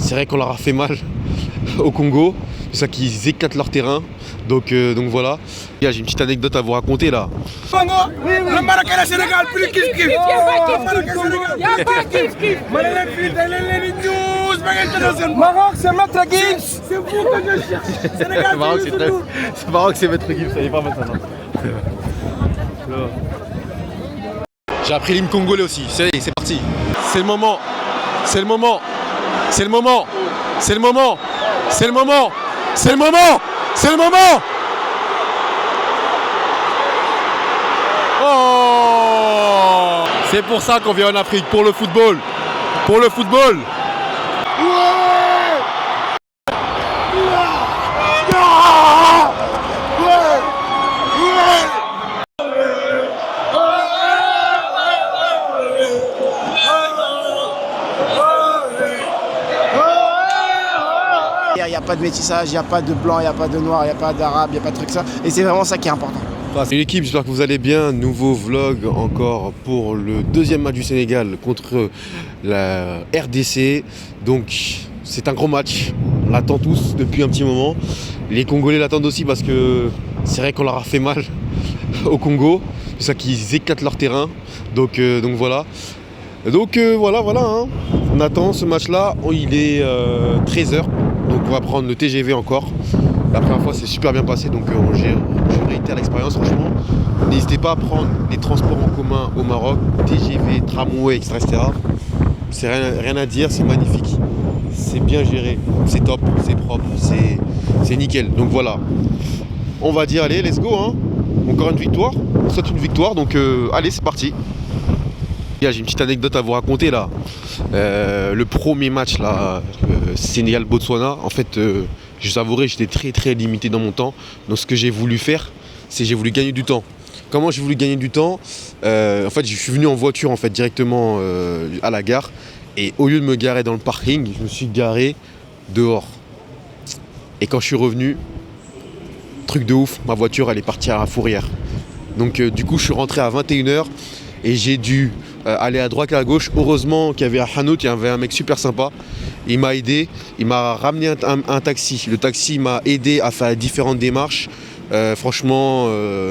c'est vrai qu'on leur a fait mal au Congo. C'est ça qu'ils éclatent leur terrain. Donc voilà. J'ai une petite anecdote à vous raconter là. Congo, le Maroc et le Sénégal, plus kiff-kiff. Il n'y a pas kiff-kiff. Maroc, c'est Maître Gims. C'est vous que je cherche. Sénégal, C'est Maroc, c'est Maître Gims, ça y est pas mal ça. J'ai appris l'hymne congolais aussi, c'est parti. C'est le moment, c'est le moment, c'est le moment, c'est le moment, c'est le moment, c'est le moment, c'est le moment. Oh, c'est pour ça qu'on vient en Afrique, pour le football. Pour le football. Il n'y a pas de métissage, il n'y a pas de blanc, il n'y a pas de noir, il n'y a pas d'arabe, il n'y a pas de truc ça. Et c'est vraiment ça qui est important. Salut l'équipe, j'espère que vous allez bien. Nouveau vlog encore pour le deuxième match du Sénégal contre la RDC. Donc c'est un gros match, on l'attend tous depuis un petit moment. Les Congolais l'attendent aussi parce que c'est vrai qu'on leur a fait mal au Congo. C'est ça qu'ils éclatent leur terrain. Donc voilà. Voilà hein. On attend ce match là, il est 13h. Donc on va prendre le TGV encore. La première fois c'est super bien passé, donc je réitère l'expérience. Franchement, n'hésitez pas à prendre les transports en commun au Maroc, TGV, tramway, etc. C'est rien à dire, c'est magnifique. C'est bien géré, c'est top, c'est propre, c'est nickel. Donc voilà, on va dire allez, let's go hein. Encore une victoire, on souhaite une victoire, donc allez c'est parti. J'ai une petite anecdote à vous raconter là. Le premier match là, Sénégal-Botswana, en fait je savourais, j'étais très limité dans mon temps. Donc ce que j'ai voulu faire, c'est j'ai voulu gagner du temps. Comment j'ai voulu gagner du temps? En fait je suis venu en voiture en fait directement à la gare. Et au lieu de me garer dans le parking, je me suis garé dehors. Et quand je suis revenu, truc de ouf, ma voiture elle est partie à la fourrière. Donc du coup je suis rentré à 21h et j'ai dû aller à droite et à gauche. Heureusement qu'il y avait un Hanout, il y avait un mec super sympa. Il m'a aidé, il m'a ramené un taxi. Le taxi m'a aidé à faire différentes démarches. Franchement,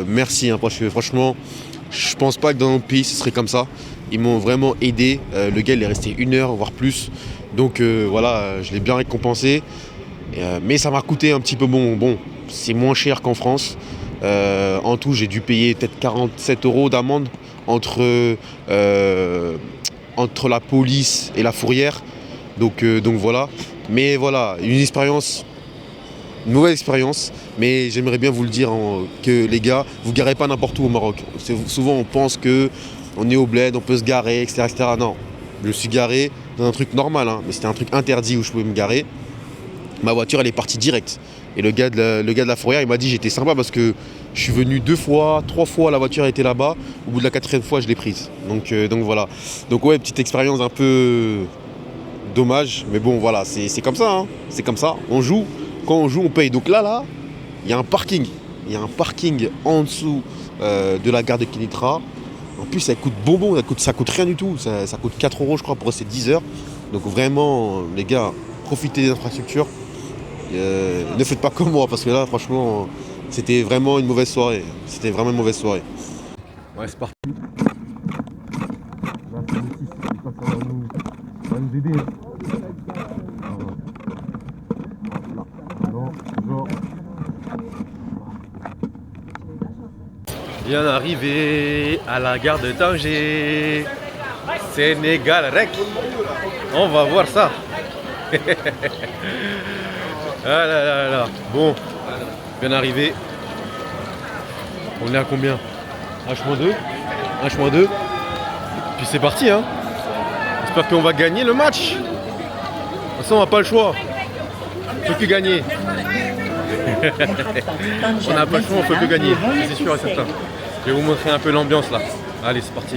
merci. Hein, parce que franchement, je pense pas que dans notre pays ce serait comme ça. Ils m'ont vraiment aidé. Le gars il est resté 1 heure, voire plus. Donc voilà, je l'ai bien récompensé. Mais ça m'a coûté un petit peu bon. C'est moins cher qu'en France. En tout, j'ai dû payer peut-être 47 € d'amende entre la police et la fourrière. Donc voilà. Mais voilà, une mauvaise expérience. Mais j'aimerais bien vous le dire que les gars, vous garez pas n'importe où au Maroc. Souvent on pense que on est au bled, on peut se garer, etc. Non, je me suis garé dans un truc normal, hein, mais c'était un truc interdit où je pouvais me garer. Ma voiture elle est partie direct. Et le gars de la fourrière il m'a dit j'étais sympa parce que je suis venu 2 fois, 3 fois, la voiture était là-bas. Au bout de la 4e fois je l'ai prise. Donc voilà. Donc ouais, petite expérience un peu dommage. Mais bon voilà, c'est comme ça. Hein. C'est comme ça. On joue. Quand on joue on paye. Donc là, il y a un parking. Il y a un parking en dessous de la gare de Kénitra. En plus ça coûte bonbon, ça coûte rien du tout. Ça coûte 4 € je crois pour rester 10 heures. Donc vraiment les gars, profitez des infrastructures. Ne faites pas comme moi parce que là franchement c'était vraiment une mauvaise soirée. C'était vraiment une mauvaise soirée. Ouais c'est parti. Ça va nous aider. Bien arrivé à la gare de Tanger. Sénégal Rec. On va voir ça. Ah là. Bon, bien arrivé. On est à combien? H-2. Puis c'est parti hein. J'espère qu'on va gagner le match. De toute façon on n'a pas le choix. On peut que gagner. On n'a pas le choix, on peut que gagner. C'est sûr et certain. Je vais vous montrer un peu l'ambiance là. Allez c'est parti.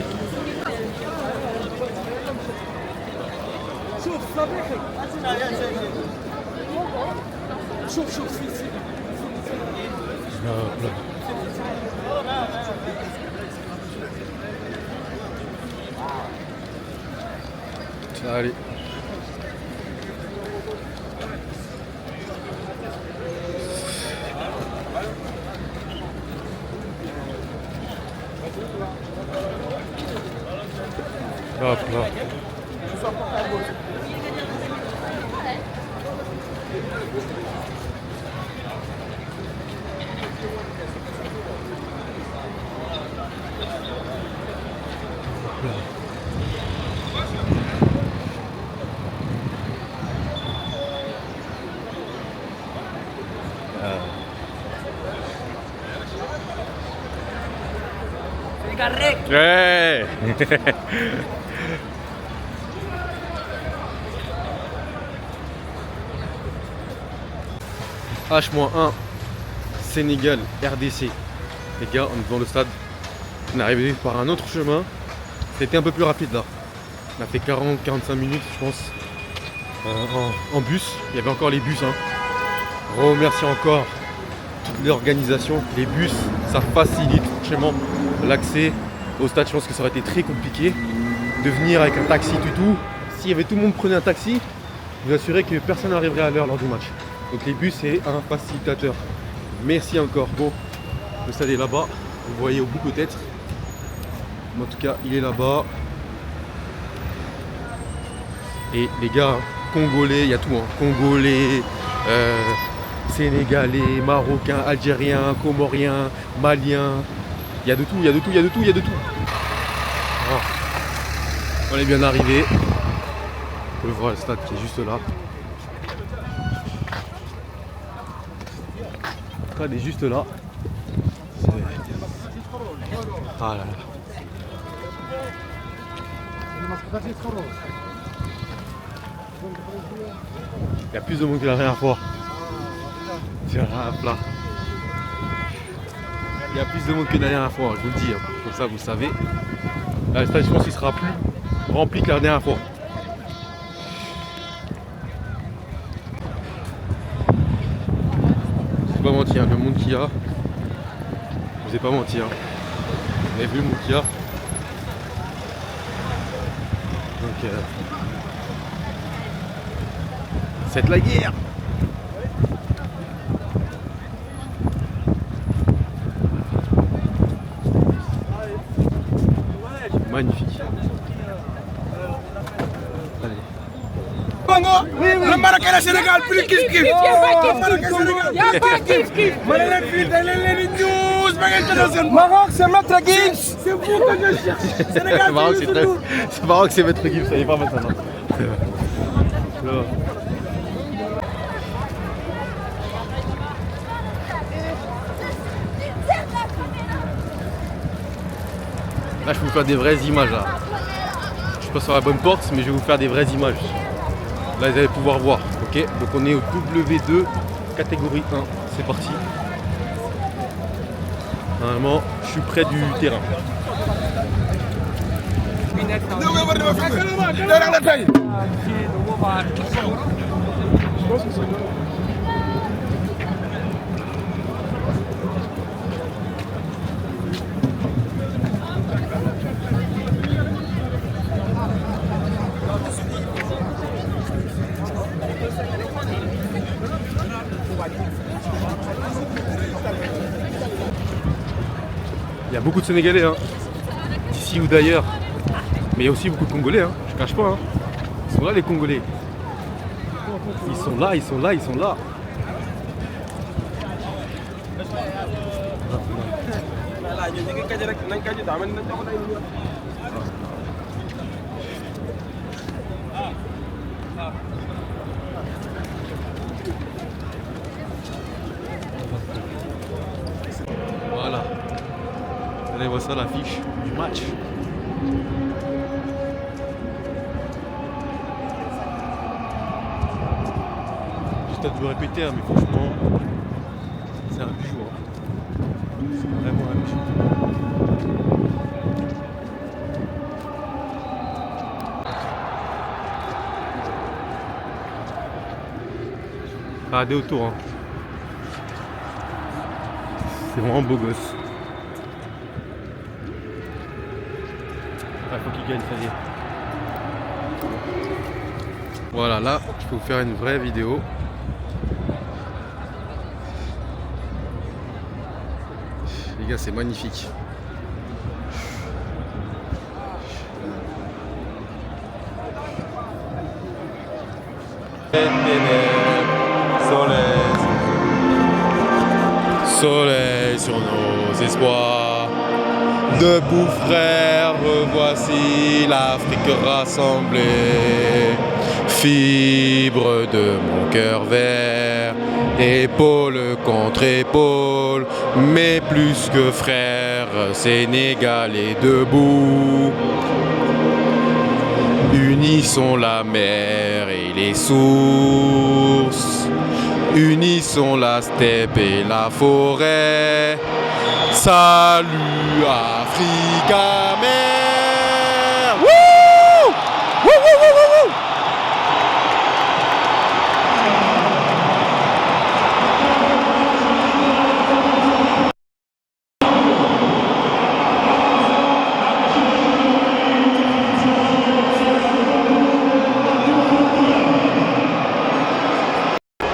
Allez. Hop là. Ouais. H-1 Sénégal RDC. Les gars, on est devant le stade. On est arrivé par un autre chemin. C'était un peu plus rapide là. On a fait 40-45 minutes je pense en bus. Il y avait encore les bus hein. Remercie encore toute l'organisation. Les bus, ça facilite franchement l'accès au stade. Je pense que ça aurait été très compliqué de venir avec un taxi du tout. S'il y avait tout le monde prenait un taxi, je vous assurez que personne n'arriverait à l'heure lors du match. Donc les bus c'est un facilitateur. Merci encore. Bon, le stade est là-bas. Vous voyez au bout peut-être. En tout cas, il est là-bas. Et les gars, congolais, il y a tout. Hein. Congolais, sénégalais, marocains, algériens, comoriens, maliens. Il y a de tout, il y a de tout, il y a de tout, il y a de tout. Ah. On est bien arrivé. On peut voir le stade qui est juste là. Le stade est juste là. Ah là là. Il y a plus de monde que la dernière fois. Tiens, là. Il y a plus de monde que la dernière fois, je vous le dis. Hein. Comme ça, vous savez. Là, le stade, je pense qu'il sera plus rempli que la dernière fois. Je vais pas mentir, le monde qu'il y a. Je vous ai pas menti. Hein. Vous avez vu le monde qu'il y a. Donc, c'est la guerre. Magnifique. Allez. Congo, le Maroc et le Sénégal, plus kiff kiff. Maroc, c'est Maître Gims. C'est vous que je cherche. Sénégal, c'est Maroc, c'est Maître Gims, ça y est pas maintenant. Là, je vais vous faire des vraies images. Là. Je suis pas sur la bonne porte, mais je vais vous faire des vraies images. Là, vous allez pouvoir voir. Ok, donc on est au W2, catégorie 1. C'est parti. Normalement, je suis près du terrain. Il y a beaucoup de Sénégalais, hein, d'ici ou d'ailleurs. Mais il y a aussi beaucoup de Congolais, hein, je cache pas. Hein. Ils sont là les Congolais. Ils sont là, ils sont là, ils sont là. Voilà. Vous allez voir ça, l'affiche du match. J'ai peut-être dû répéter, hein, mais franchement, c'est un bijou. Hein. C'est vraiment un bijou. Regardez autour. Hein. C'est vraiment beau gosse. Il faut qu'il gagne, ça y est. Voilà, là, je peux vous faire une vraie vidéo. Les gars, c'est magnifique. Soleil sur nos espoirs. Debout frères, revoici l'Afrique rassemblée. Fibre de mon cœur vert, épaule contre épaule, mais plus que frères, Sénégalais debout. Unissons la mer et les sources, unissons la steppe et la forêt. Salut Africa mère. Wouh! Wouh, wouh, wouh, wouh, wouh.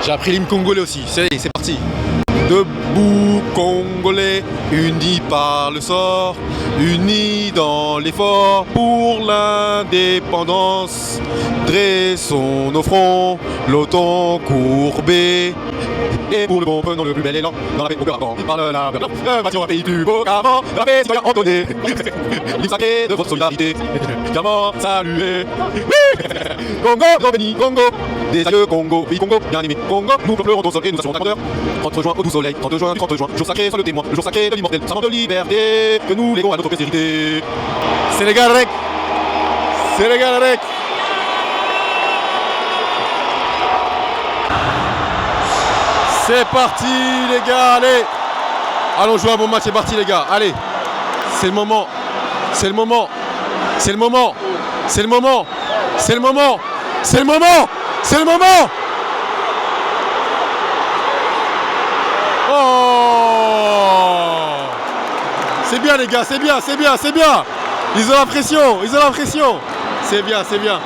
J'ai appris l'hymne congolais aussi, c'est parti. Debout Congolais, unis par le sort, unis dans l'effort pour l'indépendance. Dressons nos fronts, l'OTAN courbé. Et pour le bon, prenons le plus bel élan, dans la paix au cœur ardent. Parle la bâtir un pays plus beau qu'avant, dans la paix citoyen entonné. L'hymne sacré de votre solidarité, fièrement salué. Congo, grand béni, Congo, des aïeux Congo, pays Congo, bien aimé Congo, nous pleurons ton sol et nous assurons ta grandeur. 30 juin au doux soleil, 30 juin, jour sacré, sois le témoin, le jour sacré de l'immortel, serment de liberté, que nous léguons à notre postérité. Sénégal rec, Sénégal rec. C'est parti les gars, allez. Allons jouer un bon match, c'est parti les gars, allez. C'est le moment, c'est le moment, c'est le moment, c'est le moment, c'est le moment, c'est le moment, c'est le moment. Oh! C'est bien les gars, c'est bien, c'est bien, c'est bien. Ils ont la pression, ils ont la pression. C'est bien, c'est bien.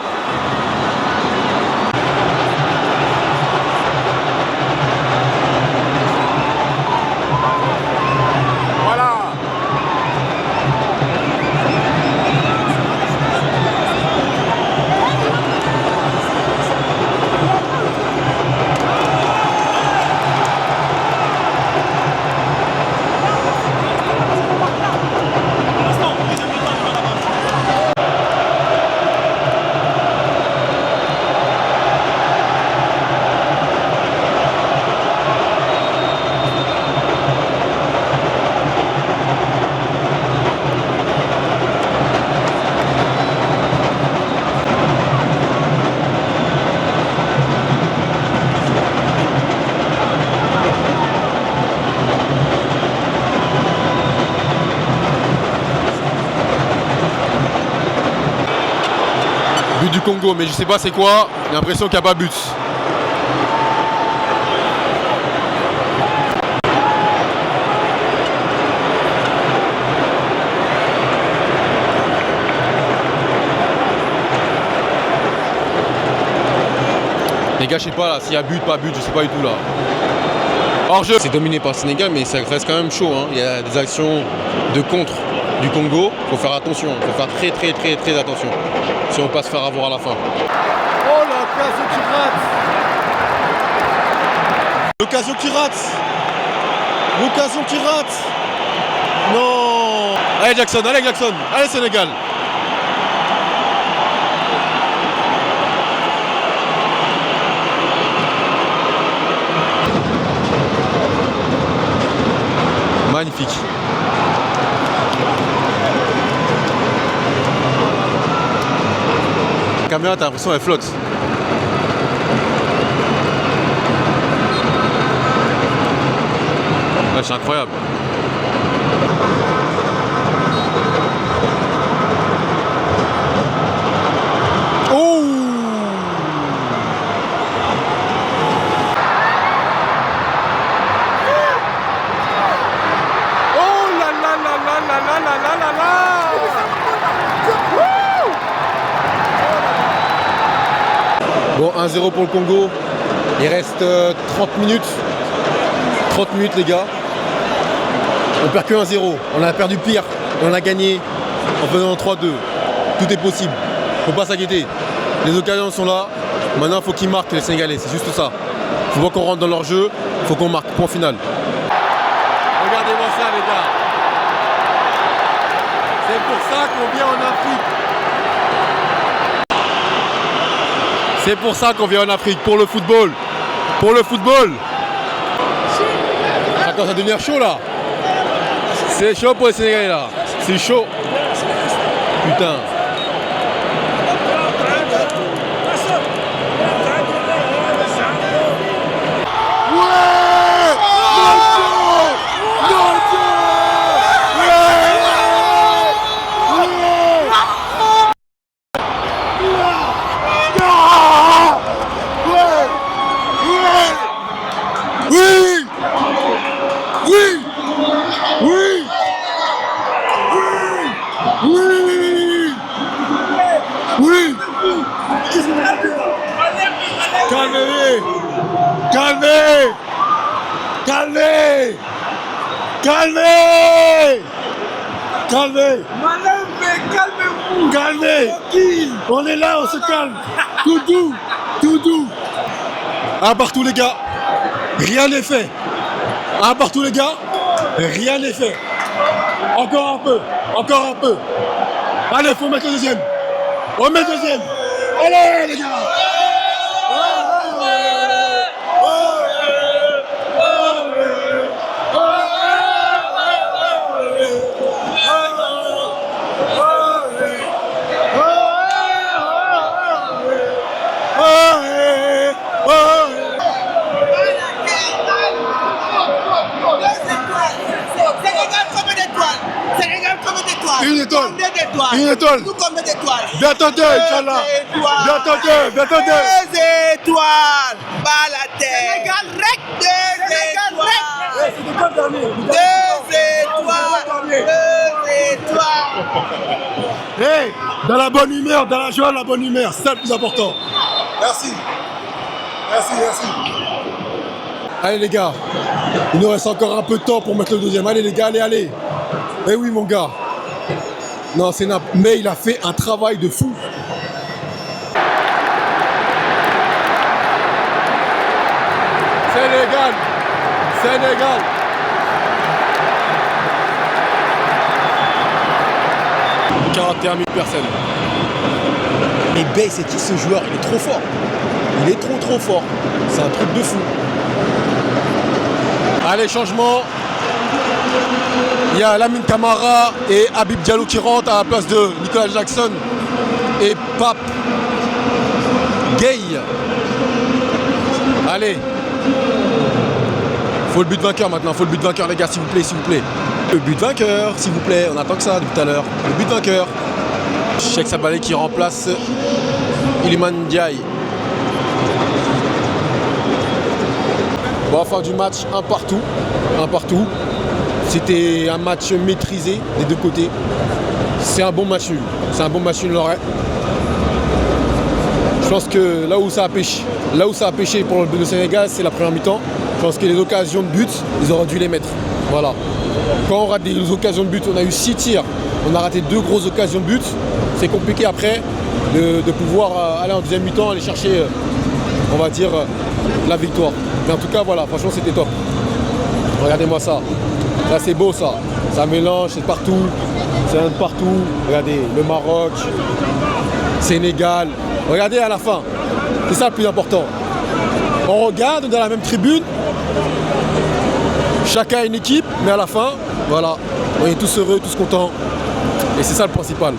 But du Congo, mais je sais pas c'est quoi, j'ai l'impression qu'il n'y a pas but. Les gars, je sais pas là, s'il y a but, pas but, je sais pas du tout là. Hors jeu, c'est dominé par le Sénégal, mais ça reste quand même chaud, hein. Il y a des actions de contre du Congo, faut faire attention, faut faire très attention. Si on passe faire avoir à la fin. Oh l'occasion qui rate. L'occasion qui rate. L'occasion qui rate. Non. Allez Jackson, allez Sénégal. Magnifique. La caméra, t'as l'impression qu'elle flotte. Ouais, c'est incroyable. Oh! Oh là là là là là là là là là là! Bon, 1-0 pour le Congo. Il reste 30 minutes. 30 minutes, les gars. On perd que 1-0. On a perdu pire. Et on a gagné en faisant 3-2. Tout est possible. Faut pas s'inquiéter. Les occasions sont là. Maintenant, il faut qu'ils marquent les Sénégalais, c'est juste ça. Il faut pas qu'on rentre dans leur jeu, il faut qu'on marque. Point final. Regardez-moi ça, les gars. C'est pour ça qu'on vient en Afrique. C'est pour ça qu'on vient en Afrique, pour le football. Pour le football. Ça commence à devenir chaud là. C'est chaud pour les Sénégalais là. C'est chaud. Putain. Calmez. On est là, on se calme. Tout doux. Un partout les gars, rien n'est fait. Un partout les gars, rien n'est fait. Encore un peu. Allez, faut mettre le deuxième. On met le deuxième. Allez les gars. Une étoile. Tout combien d'étoiles? Bientôt deux, Inch'Allah. Bientôt deux. 2 étoiles. Pas la terre. Sénégal rec. 2 étoiles. Hey, dans la bonne humeur, dans la joie, la bonne humeur, c'est ça le plus important. Merci. Allez les gars, il nous reste encore un peu de temps pour mettre le deuxième. Allez les gars, allez. Eh oui mon gars. Non, c'est nappe. Mais il a fait un travail de fou. Sénégal. 41 000 personnes. Et Bey, c'est qui ce joueur? Il est trop fort. Il est trop fort. C'est un truc de fou. Allez, changement. Il y a Lamine Camara et Habib Diallo qui rentrent à la place de Nicolas Jackson et Pape Gueye. Allez. Faut le but vainqueur maintenant. Faut le but vainqueur les gars, s'il vous plaît. Le but vainqueur, s'il vous plaît. On attend que ça depuis tout à l'heure. Le but vainqueur. Cheikh Sabalé qui remplace Iliman Ndiaye. Bon, fin du match, un partout. C'était un match maîtrisé des deux côtés. C'est un bon match nul. Lorrain. Je pense que là où ça a pêché pour le Sénégal, c'est la première mi-temps. Je pense que les occasions de but, ils auraient dû les mettre. Voilà. Quand on rate des occasions de but, on a eu 6 tirs. On a raté 2 grosses occasions de but. C'est compliqué après de pouvoir aller en deuxième mi-temps, aller chercher, on va dire, la victoire. Mais en tout cas, voilà, franchement, c'était top. Regardez-moi ça. Là, c'est beau, ça. Ça mélange, c'est partout. C'est un de partout. Regardez, le Maroc, Sénégal. Regardez à la fin. C'est ça le plus important. On regarde, on est dans la même tribune. Chacun a une équipe, mais à la fin, voilà, on est tous heureux, tous contents. Et c'est ça le principal.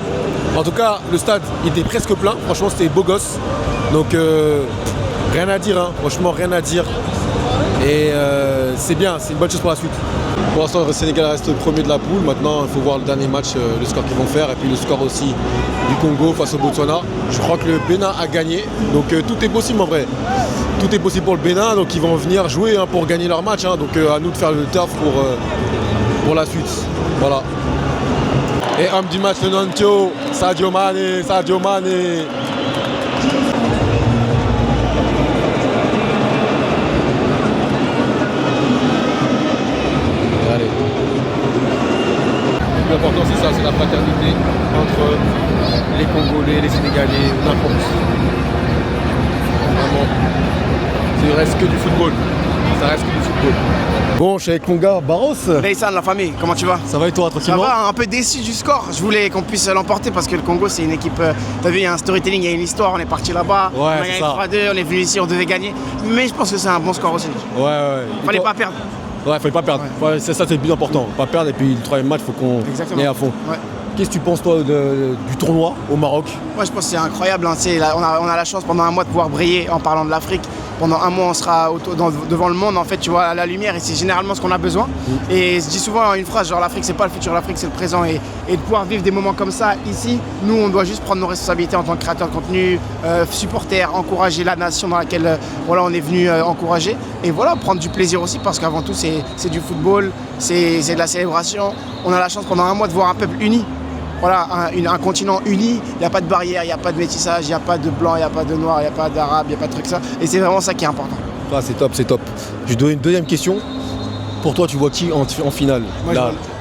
En tout cas, le stade il était presque plein. Franchement, c'était beau gosse. Donc, rien à dire, hein. Franchement, rien à dire. Et c'est bien, c'est une bonne chose pour la suite. Pour l'instant, le Sénégal reste premier de la poule. Maintenant, il faut voir le dernier match, le score qu'ils vont faire. Et puis le score aussi du Congo face au Botswana. Je crois que le Bénin a gagné. Donc tout est possible en vrai. Tout est possible pour le Bénin. Donc ils vont venir jouer hein, pour gagner leur match. Hein. Donc à nous de faire le taf pour la suite. Voilà. Et homme du match, le Nantio, Sadio Mané. Allez. L'important c'est ça, c'est la fraternité entre les Congolais, les Sénégalais, n'importe. reste que du football. Ça reste que du football. Bon, je suis avec mon gars Barros. Laysan, la famille, comment tu vas? Ça va et toi, Ça tranquillement? va, un peu déçu du score. Je voulais qu'on puisse l'emporter parce que le Congo, c'est une équipe. T'as vu, il y a un storytelling, il y a une histoire. On est parti là-bas, Ouais, on a c'est gagné ça. 3-2, on est venu ici, on devait gagner. Mais je pense que c'est un bon score aussi. Ouais, ouais. Fallait pas perdre. Ouais, fallait pas perdre. Ouais, c'est ça, c'est le plus important. Pas perdre et puis le troisième match, faut qu'on Exactement. aille à fond. Ouais. Qu'est-ce que tu penses, toi, du tournoi au Maroc? Moi, je pense que c'est incroyable. Hein. On a la chance pendant un mois de pouvoir briller en parlant de l'Afrique. Pendant un mois, on sera devant le monde, en fait, tu vois, à la lumière. Et c'est généralement ce qu'on a besoin. Et je dis souvent une phrase, genre l'Afrique, c'est pas le futur, l'Afrique, c'est le présent. Et de pouvoir vivre des moments comme ça ici, nous, on doit juste prendre nos responsabilités en tant que créateurs de contenu, supporters, encourager la nation dans laquelle voilà, on est venu encourager. Et voilà, prendre du plaisir aussi, parce qu'avant tout, c'est du football, c'est de la célébration. On a la chance pendant un mois de voir un peuple uni. Voilà, un continent uni, il n'y a pas de barrière, il n'y a pas de métissage, il n'y a pas de blanc, il n'y a pas de noir, il n'y a pas d'arabe, il n'y a pas de truc ça. Et c'est vraiment ça qui est important. Ah, c'est top, c'est top. Je vais te donner une deuxième question. Pour toi, tu vois qui en finale? Moi,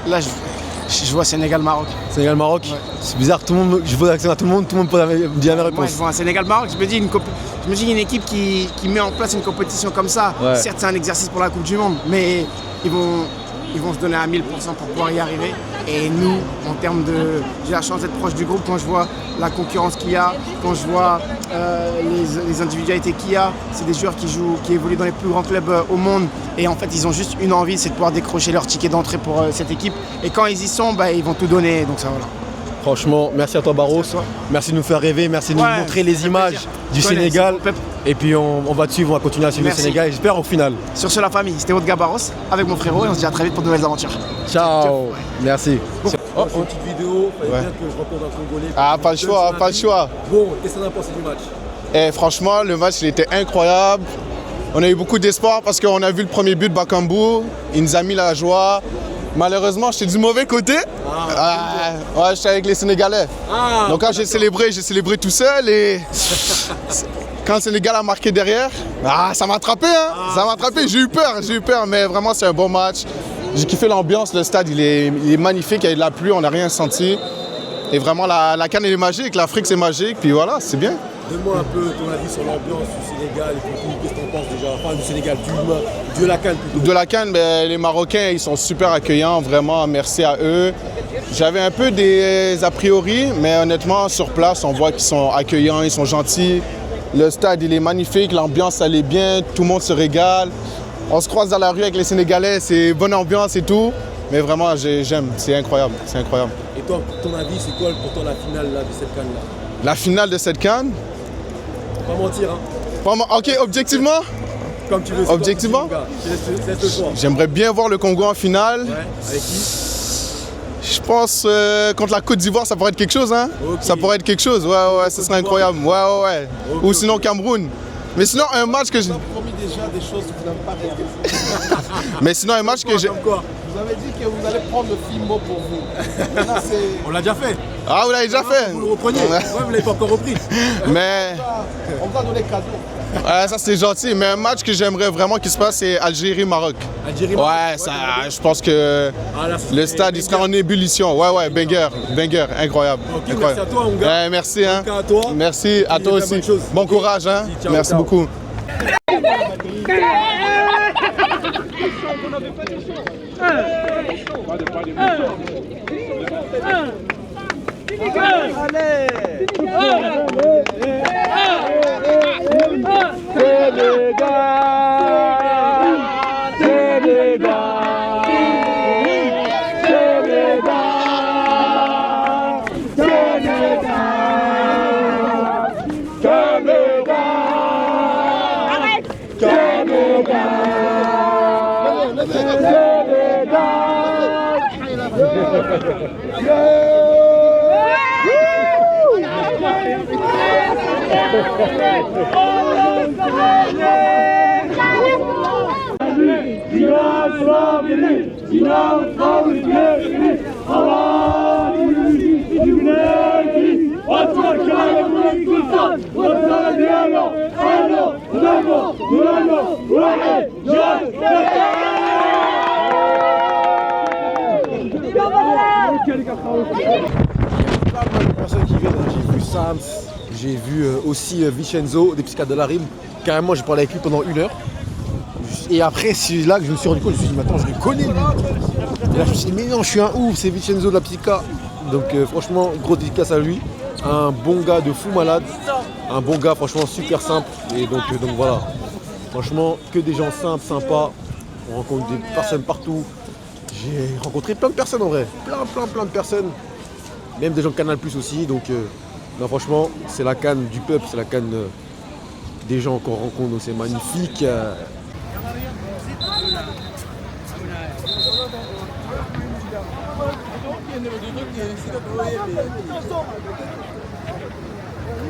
Là, je vois Sénégal-Maroc. Sénégal-Maroc. Ouais. C'est bizarre, je pose l'accent à tout le monde me dit la même Moi, réponse. je vois un Sénégal-Maroc. Je me dis une équipe qui met en place une compétition comme ça. Ouais. Certes, c'est un exercice pour la Coupe du Monde, mais ils vont se donner à 1000% pour pouvoir y arriver. Et nous, en termes de... J'ai la chance d'être proche du groupe quand je vois la concurrence qu'il y a, quand je vois les individualités qu'il y a. C'est des joueurs qui évoluent dans les plus grands clubs au monde. Et en fait, ils ont juste une envie, c'est de pouvoir décrocher leur ticket d'entrée pour cette équipe. Et quand ils y sont, ils vont tout donner. Donc ça, voilà. Franchement, merci à toi, Barros. Merci à toi. Merci de nous faire rêver, merci de nous Ouais, montrer ça les fait images plaisir. du Je connais, Sénégal. c'est mon peuple. Et puis on va te suivre, on va continuer à suivre Merci. le Sénégal. J'espère au final. Sur ce, la famille, c'était votre gars Barros avec mon frérot et on se dit à très vite pour de nouvelles aventures. Ciao. Merci. Oh, une petite vidéo, fallait bien que je rencontre un Congolais. Ah, pas le choix, pas le choix. Bon, qu'est-ce que t'en as pensé du match? Et franchement, le match il était incroyable. On a eu beaucoup d'espoir parce qu'on a vu le premier but de Bakambu. Il nous a mis la joie. Malheureusement, j'étais du mauvais côté. Ouais, j'étais avec les Sénégalais. Donc quand j'ai célébré tout seul et quand le Sénégal a marqué derrière, ça m'a attrapé, hein. Ça m'a attrapé, j'ai eu peur, mais vraiment c'est un bon match. J'ai kiffé l'ambiance, le stade il est magnifique, il y a eu de la pluie, on n'a rien senti. Et vraiment la CAN elle est magique, l'Afrique c'est magique, puis voilà, c'est bien. Donne-moi un peu ton avis sur l'ambiance du Sénégal et tout. Qu'est-ce que t'en penses déjà? Enfin, du Sénégal, de la CAN plutôt. De la CAN, les Marocains ils sont super accueillants, vraiment merci à eux. J'avais un peu des a priori, mais honnêtement sur place on voit qu'ils sont accueillants, ils sont gentils. Le stade il est magnifique, l'ambiance elle est bien, tout le monde se régale. On se croise dans la rue avec les Sénégalais, c'est bonne ambiance et tout. Mais vraiment j'aime, c'est incroyable, c'est incroyable. Et toi, ton avis, c'est quoi pour toi la finale là, de cette CAN là? La finale de cette CAN, Pas mentir, hein. vraiment, ok, objectivement, Comme tu veux. c'est Objectivement toi qui dis, mon gars. Je laisse le choix. j'aimerais bien voir le Congo en finale. Ouais, avec qui? Je pense contre la Côte d'Ivoire, ça pourrait être quelque chose, hein. Ok. Ça pourrait être quelque chose, ouais, ce serait incroyable. Ouais. Ok, Ou sinon Cameroun. Mais sinon un match que j'ai. promis déjà des choses que vous n'avez pas réalisées. Mais sinon un match que j'ai. Comme quoi? Vous avez dit que vous allez prendre le Fimbo pour vous. Maintenant, c'est... On l'a déjà fait. Ah vous l'avez déjà fait. Vous le repreniez. Ouais. Ouais, vous l'avez pas encore repris. Mais On vous a donné cadeau. ça c'est gentil. Mais un match que j'aimerais vraiment qu'il se passe, c'est Algérie-Maroc. Algérie. Ouais, ça, je pense que Ah, là, le stade il sera en ébullition. Ouais, banger, incroyable. Ok, incroyable. merci à toi, mon gars. Ouais, merci, hein. À toi. Merci à Et toi plein de aussi. bonnes choses. Bon Ok. courage, hein. Merci, ciao, Merci ciao. beaucoup. Personne qui vient, j'ai vu Sams, J'ai vu aussi Vincenzo, des psychiatres de la Rime. Carrément, j'ai parlé avec lui pendant 1 heure. Et après, c'est là que je me suis rendu compte, je me suis dit, mais attends, je le connais lui. Et là, je me suis dit, mais non, je suis un ouf, c'est Vincenzo de la Psycha. Donc franchement, gros dédicace à lui. Un bon gars de fou malade. Un bon gars, franchement, super simple. Et donc voilà. Franchement, que des gens simples, sympas. On rencontre des personnes partout. J'ai rencontré plein de personnes en vrai. Plein de personnes. Même des gens de Canal Plus aussi. Donc non, franchement, c'est la canne du peuple, c'est la canne des gens qu'on rencontre. Donc c'est magnifique.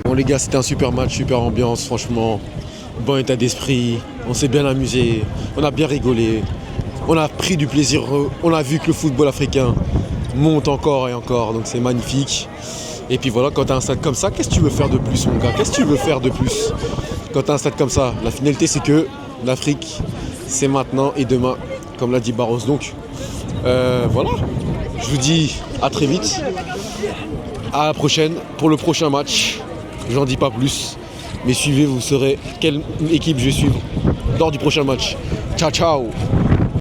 Bon les gars, c'était un super match, super ambiance, franchement, bon état d'esprit, on s'est bien amusé, on a bien rigolé, on a pris du plaisir, on a vu que le football africain monte encore et encore, donc c'est magnifique. Et puis voilà, quand tu as un stade comme ça, qu'est-ce que tu veux faire de plus mon gars? Qu'est-ce que tu veux faire de plus quand tu as un stade comme ça? La finalité c'est que l'Afrique, c'est maintenant et demain, comme l'a dit Barros. Donc voilà, je vous dis à très vite, à la prochaine pour le prochain match. J'en dis pas plus, mais suivez, vous saurez quelle équipe je vais suivre lors du prochain match. Ciao ciao.